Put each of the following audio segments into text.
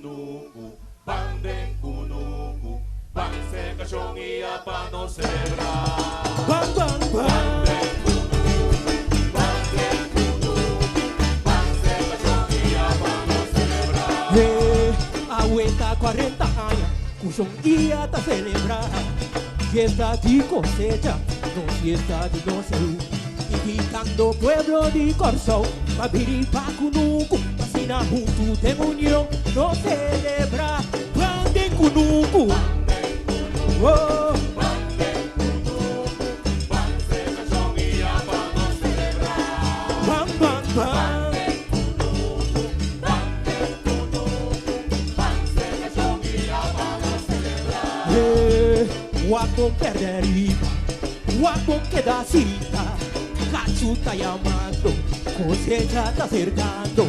kunuku, bande kunuku, ban se cachón y apa no celebrar. Bang, bang, bang. Bande kunuku, bande kunuku, ban se cachón y apa no celebrar. Aguenta 40 años, cuyo un día te celebrar. Fiesta de cosecha, no fiesta de no salud. Invitando pueblo de Corzón, Babiri, Pacunuco, Pasina junto de unión, no celebra, Bande Cunuco. Oh. Bang, bang, bang. Guapo perderiva, guapo que da cita, Cachu está llamando, cosecha está acercando.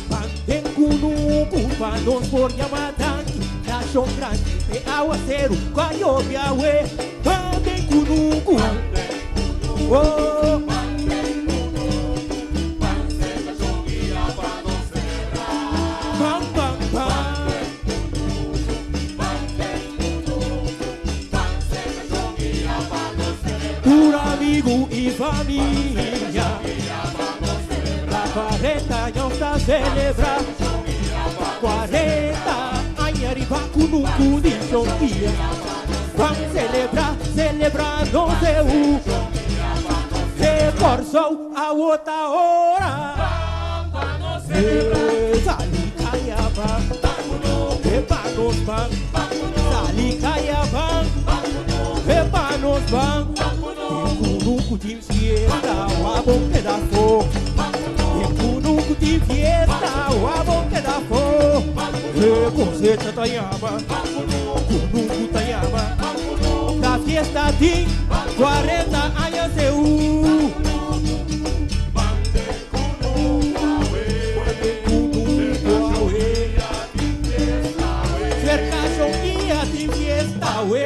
Bande Cunuco, panos por llamada, Nación grande, de aguacero, Cayobia, we, Bande Cunuco. Oh. Bang, bang, bang. Pura amigo y familia, la 40 años está celebra, 40 años arriba con un cudillo día, van celebrando de un, que Corzón a otra hora, salí callaban, que panos van, salí callaban, que panos van. Kunuku de fiesta, o a boca da fogo. Kunuku de fiesta, o a boca da fogo. Cosecha Tayama, Kunuku Tayama. Da fiesta de 40 años de u. Bande Kunuku, cerca son guía de fiesta, we.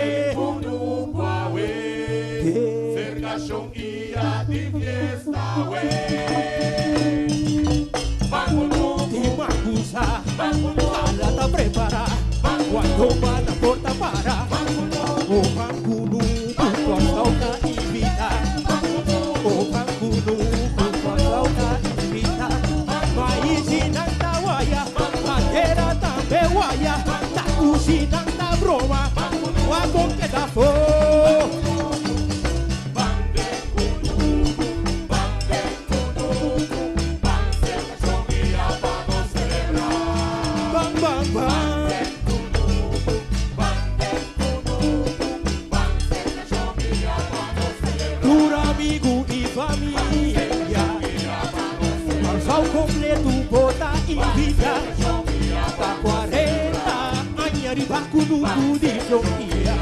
Cachón y a ti fiesta, wey. Timagusa, Alata prepara, cuando van a porta para, o Pancunu, Corzauta invita, o Pancunu, Corzauta invita, Maíz nanta guaya, bandera tambe guaya, Tacusi nanta broma, guapo que da fo. Amigo y familia, Corzón completo bota invita, hasta 40 años arriba con un cudillo día,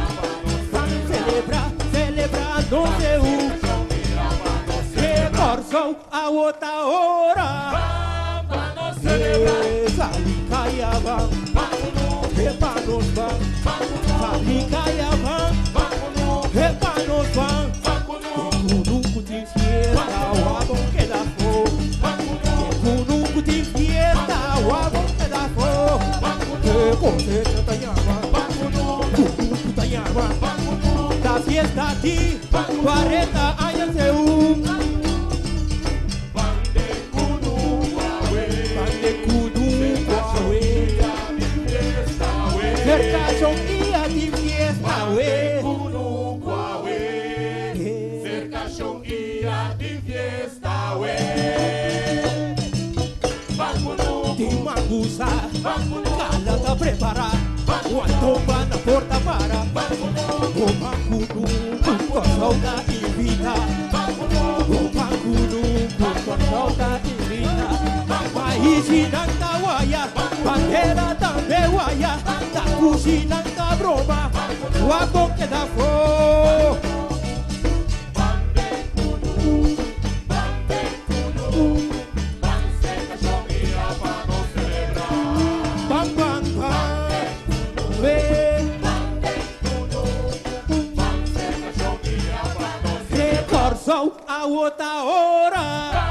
celebrando de un, que Corzón a otra hora, salí callaban, que panos van, salí callaban, que panos van. Kunuku de fiesta, o a boca da fogo. Kunuku de fiesta, o a boca da fogo. Cosecha Tayama, Kunuku Tayama. Da fiesta de 40 años de un. Bande Kunuku, Bande Kunuku, cerca son día de fiesta, we. Timagusa, Alata prepara, cuando van a porta para, o Pancunu, Corzauta invita, o Pancunu, Corzauta invita, Maíz nanta guaya, bandera tambe guaya, Tacusi nanta broma, guapo que da fo. A outra hora.